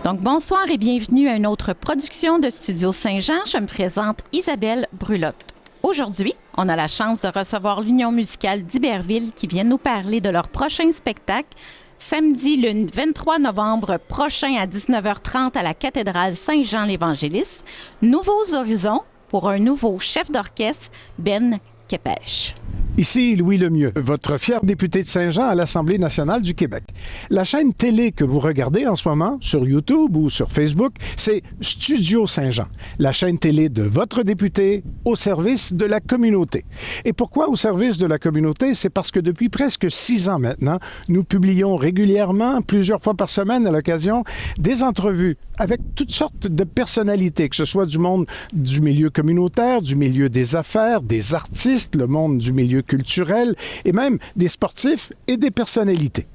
Donc, bonsoir et bienvenue à une autre production de Studio Saint-Jean. Je me présente Isabelle Brulotte. Aujourd'hui, on a la chance de recevoir l'Union musicale d'Iberville qui vient nous parler de leur prochain spectacle samedi le 23 novembre prochain à 19h30 à la cathédrale Saint-Jean-l'Évangéliste. Nouveaux horizons pour un nouveau chef d'orchestre, Ben Kepech. Ici Louis Lemieux, votre fier député de Saint-Jean à l'Assemblée nationale du Québec. La chaîne télé que vous regardez en ce moment sur YouTube ou sur Facebook, c'est Studio Saint-Jean, la chaîne télé de votre député au service de la communauté. Et pourquoi au service de la communauté? C'est parce que depuis presque 6 ans maintenant, nous publions régulièrement, plusieurs fois par semaine à l'occasion, des entrevues avec toutes sortes de personnalités, que ce soit du monde du milieu communautaire, du milieu des affaires, des artistes, le monde du milieu culturel et même des sportifs et des personnalités.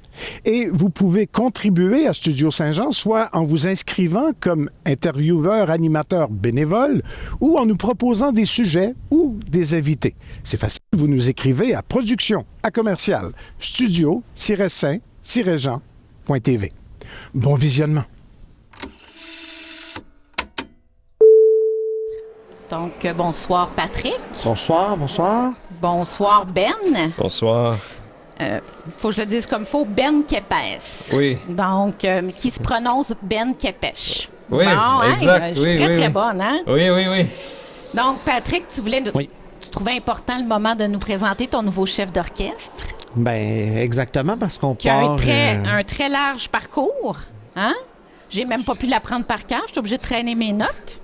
Et vous pouvez contribuer à Studio Saint-Jean, soit en vous inscrivant comme intervieweur, animateur bénévole, ou en nous proposant des sujets ou des invités. C'est facile, vous nous écrivez à production@studio-saint-jean.tv. Bon visionnement. Donc, bonsoir Patrick. Bonsoir. Bonsoir Ben. Bonsoir. Faut que je le dise comme il faut, Ben Kepech. Oui. Donc, qui se prononce Ben Kepech. Oui, exact. Je suis très bonne, hein? Oui. Donc, Patrick, tu Oui. tu trouvais important le moment de nous présenter ton nouveau chef d'orchestre. Ben, exactement, parce qu'on Qui a part... un très large parcours, hein? J'ai même pas pu l'apprendre par cœur, je suis obligée de traîner mes notes.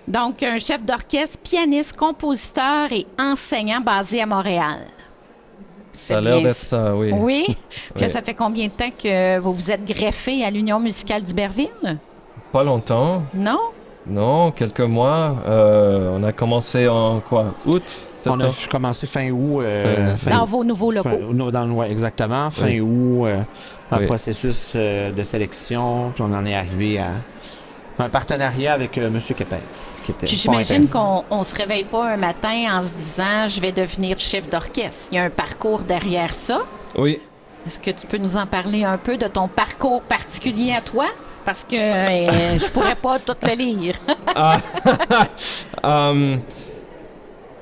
Donc, un chef d'orchestre, pianiste, compositeur et enseignant basé à Montréal. Ça a l'air d'être ça, oui. Oui? Puis là, Oui. ça fait combien de temps que vous vous êtes greffé à l'Union musicale d'Iberville? Pas longtemps. Non? Non, quelques mois. On a commencé en quoi? Août? On a Septembre? commencé fin août. Dans vos nouveaux locaux? Ouais, exactement. Fin Oui. août, un Oui. processus de sélection, puis on en est arrivé à un partenariat avec M. Kepech, qui était Puis fort j'imagine intéressant. qu'on se réveille pas un matin en se disant « je vais devenir chef d'orchestre ». Il y a un parcours derrière ça. Oui. Est-ce que tu peux nous en parler un peu de ton parcours particulier à toi? Parce que je pourrais pas tout le lire.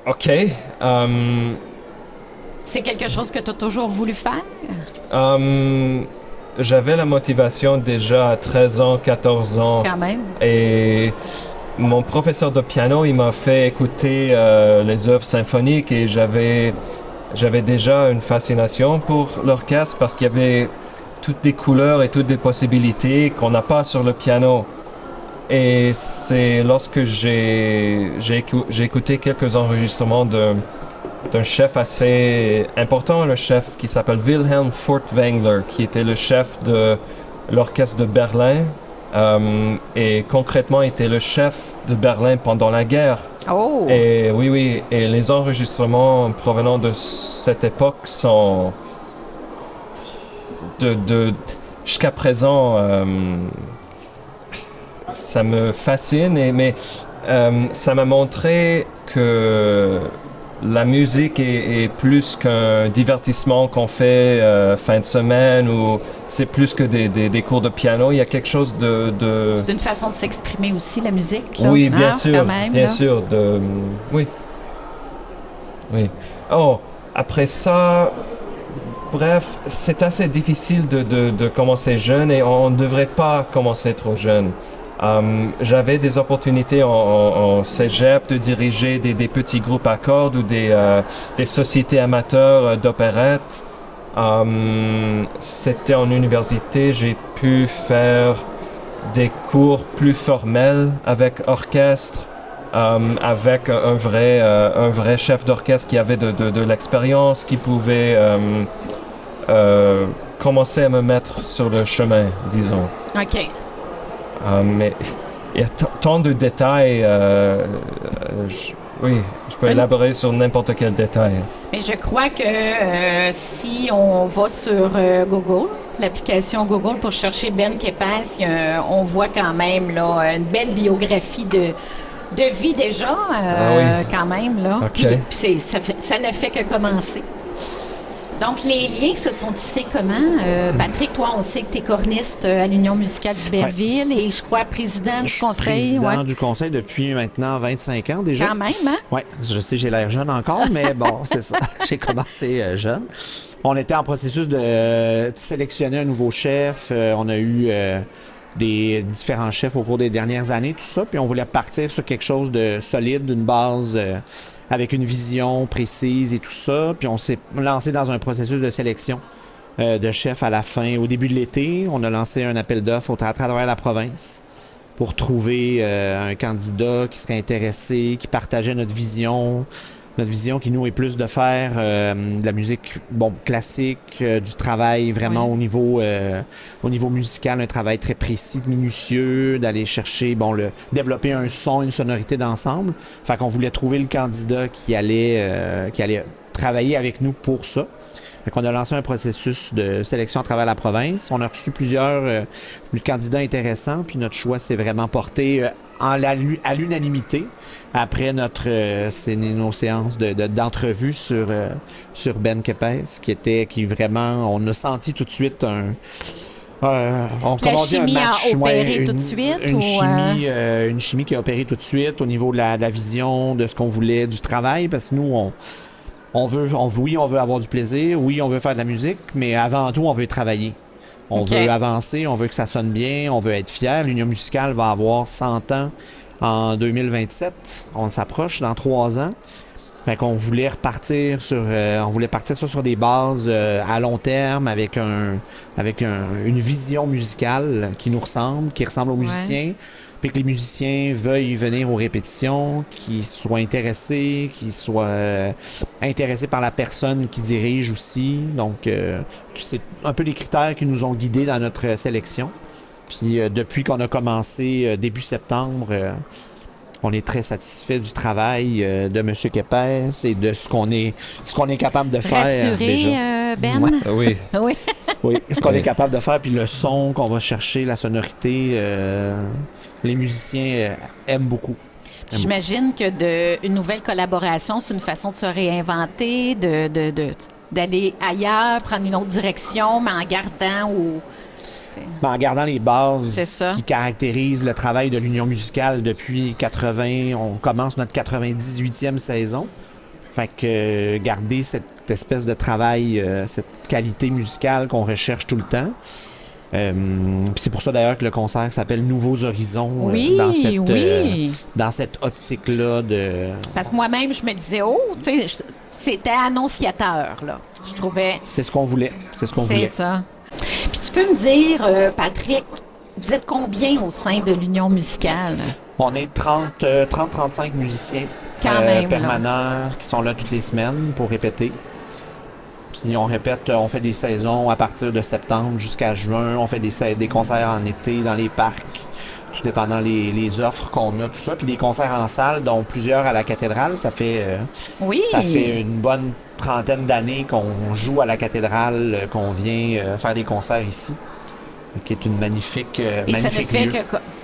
OK. C'est quelque chose que tu as toujours voulu faire? J'avais la motivation déjà à 13 ans, 14 ans. Quand même. Et mon professeur de piano, il m'a fait écouter les œuvres symphoniques et j'avais déjà une fascination pour l'orchestre parce qu'il y avait toutes des couleurs et toutes des possibilités qu'on n'a pas sur le piano. Et c'est lorsque j'ai écouté quelques enregistrements d'un chef assez important, le chef qui s'appelle Wilhelm Furtwängler, qui était le chef de l'orchestre de Berlin et concrètement était le chef de Berlin pendant la guerre. Oh! Et oui, et les enregistrements provenant de cette époque sont jusqu'à présent, ça me fascine, mais ça m'a montré que la musique est plus qu'un divertissement qu'on fait fin de semaine ou c'est plus que des cours de piano. Il y a quelque chose de... C'est une façon de s'exprimer aussi, la musique. Là. Oui, bien sûr, quand même, bien là. sûr. Oui. Oh, après ça, bref, c'est assez difficile de commencer jeune et on ne devrait pas commencer trop jeune. J'avais des opportunités en cégep de diriger des petits groupes à cordes ou des sociétés amateurs d'opérette. C'était en université, j'ai pu faire des cours plus formels avec orchestre, avec un vrai chef d'orchestre qui avait de l'expérience, qui pouvait commencer à me mettre sur le chemin, disons. OK. Mais il y a tant de détails. Oui, je peux élaborer sur n'importe quel détail. Mais je crois que si on va sur Google, l'application Google pour chercher Ben Kepech, on voit quand même là, une belle biographie de vie déjà, oui. quand même. Là. OK. Puis ça ne fait que commencer. Donc, les liens se sont tissés comment? Patrick, toi, on sait que tu es corniste à l'Union musicale d'Iberville et je crois président du conseil. Président du conseil depuis maintenant 25 ans déjà. Quand même, hein? Oui, je sais, j'ai l'air jeune encore, mais bon, c'est ça. J'ai commencé jeune. On était en processus de sélectionner un nouveau chef. On a eu des différents chefs au cours des dernières années, tout ça. Puis on voulait partir sur quelque chose de solide, d'une base avec une vision précise et tout ça. Puis on s'est lancé dans un processus de sélection de chefs à la fin. Au début de l'été, on a lancé un appel d'offres à travers la province pour trouver un candidat qui serait intéressé, qui partageait notre vision. Notre vision qui nous est plus de faire de la musique classique, du travail vraiment au niveau musical, un travail très précis, minutieux, d'aller chercher, développer un son, une sonorité d'ensemble. Fait qu'on voulait trouver le candidat qui allait travailler avec nous pour ça. Fait qu'on a lancé un processus de sélection à travers la province. On a reçu plusieurs candidats intéressants, puis notre choix s'est vraiment porté à l'unanimité après nos séances d'entrevue sur Ben Kepes, qui vraiment, on a senti tout de suite un chimie a opéré tout de suite? Une chimie qui a opéré tout de suite au niveau de la vision, de ce qu'on voulait, du travail, parce que nous, on veut avoir du plaisir, oui, on veut faire de la musique, mais avant tout, on veut travailler. On veut avancer, on veut que ça sonne bien, on veut être fier. L'Union musicale va avoir 100 ans en 2027. On s'approche dans 3 ans. Fait qu'on voulait repartir sur des bases à long terme avec une vision musicale qui nous ressemble, qui ressemble aux musiciens. Puis que les musiciens veuillent venir aux répétitions, qu'ils soient intéressés, intéressés par la personne qui dirige aussi. Donc, c'est un peu les critères qui nous ont guidés dans notre sélection. Puis, depuis qu'on a commencé début septembre, on est très satisfait du travail de M. Kepes et de ce qu'on est capable de faire. Rassuré, déjà. Ben? Oui. Oui. Oui, ce qu'on est capable de faire, puis le son qu'on va chercher, la sonorité, les musiciens aiment beaucoup. J'imagine que une nouvelle collaboration, c'est une façon de se réinventer, d'aller ailleurs, prendre une autre direction, mais en gardant les bases qui caractérisent le travail de l'Union musicale depuis 80, on commence notre 98e saison. Fait que garder cette espèce de travail, cette qualité musicale qu'on recherche tout le temps. Puis c'est pour ça d'ailleurs que le concert s'appelle Nouveaux Horizons dans cette optique-là de... Parce que moi-même, je me disais, c'était annonciateur, là. Je trouvais... C'est ce qu'on voulait. C'est ça. Puis tu peux me dire, Patrick, vous êtes combien au sein de l'Union musicale? On est 30-35 musiciens permanents qui sont là toutes les semaines pour répéter. Puis on répète, on fait des saisons à partir de septembre jusqu'à juin. On fait des concerts en été dans les parcs, tout dépendant les offres qu'on a, tout ça. Puis des concerts en salle, dont plusieurs à la cathédrale. Ça fait une bonne trentaine d'années qu'on joue à la cathédrale, qu'on vient faire des concerts ici, qui est une magnifique Et ça ne fait lieu.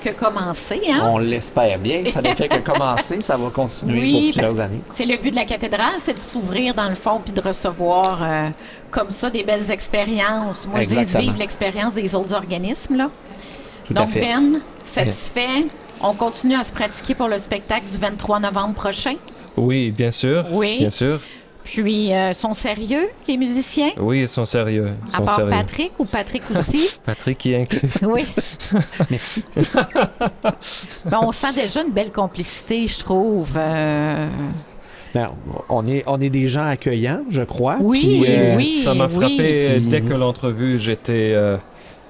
que commencer, hein? On l'espère bien. Ça ne fait que commencer. Ça va continuer pour plusieurs années. C'est le but de la cathédrale, c'est de s'ouvrir dans le fond puis de recevoir comme ça des belles expériences. Moi, je dis vivre l'expérience des autres organismes, là. Tout à fait. Ben, satisfait? On continue à se pratiquer pour le spectacle du 23 novembre prochain? Oui, bien sûr. Oui. Bien sûr. Puis, sont sérieux, les musiciens? Oui, ils sont sérieux. À part Patrick ou Patrick aussi? Patrick qui est inclus. Oui. Merci. On sent déjà une belle complicité, je trouve. On est des gens accueillants, je crois. Oui, puis, oui. Ça m'a frappé oui. dès que l'entrevue, j'étais...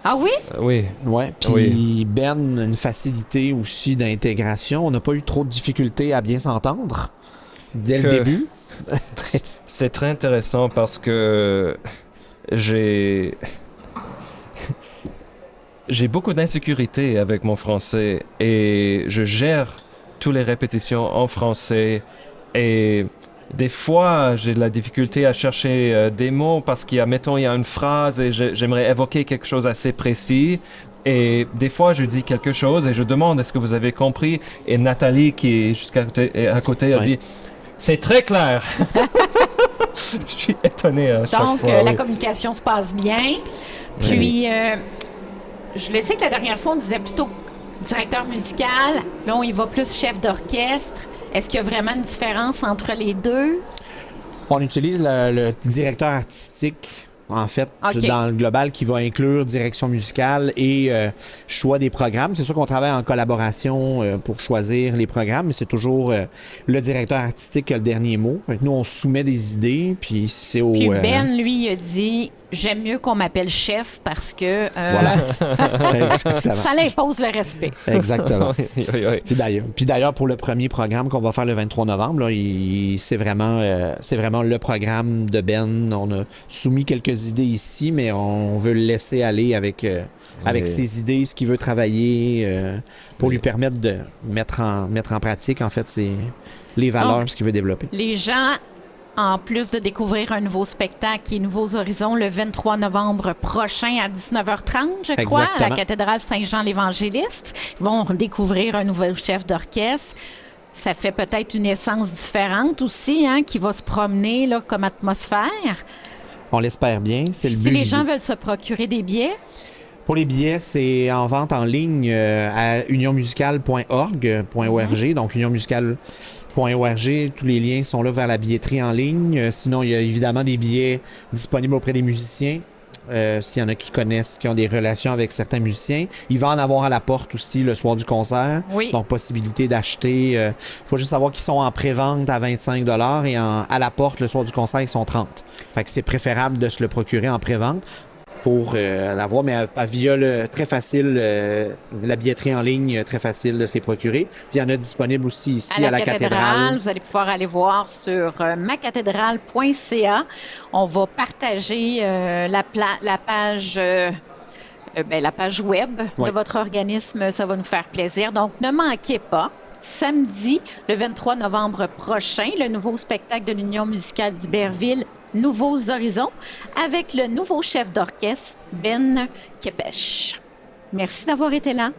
Ah oui? Oui. Ouais, puis Ben, une facilité aussi d'intégration. On n'a pas eu trop de difficultés à bien s'entendre dès le début. C'est très intéressant parce que j'ai beaucoup d'insécurité avec mon français et je gère toutes les répétitions en français et des fois j'ai de la difficulté à chercher des mots parce qu'il y a une phrase et j'aimerais évoquer quelque chose assez précis. Et des fois, je dis quelque chose et je demande est-ce que vous avez compris? Et Nathalie, qui est à côté, elle dit c'est très clair. Je suis étonné à chaque Donc, fois. la oui. communication se passe bien. Puis, je le sais que la dernière fois, on disait plutôt directeur musical. Là, on y va plus chef d'orchestre. Est-ce qu'il y a vraiment une différence entre les deux? On utilise le directeur artistique, en fait, OK. dans le global, qui va inclure direction musicale et choix des programmes. C'est sûr qu'on travaille en collaboration pour choisir les programmes, mais c'est toujours le directeur artistique qui a le dernier mot. Fait que nous, on soumet des idées, puis c'est au... Puis Ben, lui, il a dit « J'aime mieux qu'on m'appelle chef parce que Voilà. Exactement. ça l'impose le respect. Exactement. Oui, oui, oui. Puis d'ailleurs, pour le premier programme qu'on va faire le 23 novembre, là, c'est vraiment le programme de Ben. On a soumis quelques idées ici, mais on veut le laisser aller avec Oui. ses idées, ce qu'il veut travailler, pour lui permettre de mettre en pratique, en fait, les valeurs, Donc, ce qu'il veut développer. Les gens, en plus de découvrir un nouveau spectacle qui est Nouveaux Horizons le 23 novembre prochain à 19h30, je crois, à Exactement. la cathédrale Saint-Jean-l'Évangéliste, ils vont découvrir un nouveau chef d'orchestre. Ça fait peut-être une essence différente aussi, hein, qui va se promener là, comme atmosphère. On l'espère bien, c'est le Si but. les gens veulent se procurer des billets, Pour les billets, c'est en vente en ligne à unionmusicale.org. Donc, unionmusicale.org, tous les liens sont là vers la billetterie en ligne. Sinon, il y a évidemment des billets disponibles auprès des musiciens. S'il y en a qui connaissent, qui ont des relations avec certains musiciens. Il va en avoir à la porte aussi le soir du concert. Oui. Donc, possibilité d'acheter. Il faut juste savoir qu'ils sont en pré-vente à 25 et à la porte le soir du concert, ils sont 30. Fait que c'est préférable de se le procurer en pré-vente pour l'avoir, mais via très facile, la billetterie en ligne, très facile de se les procurer. Puis il y en a disponible aussi ici à la cathédrale. Vous allez pouvoir aller voir sur macathédrale.ca. On va partager la page la page web Oui. de votre organisme. Ça va nous faire plaisir. Donc, ne manquez pas. Samedi, le 23 novembre prochain, le nouveau spectacle de l'Union musicale d'Iberville, Nouveaux Horizons, avec le nouveau chef d'orchestre, Ben Kepech. Merci d'avoir été là.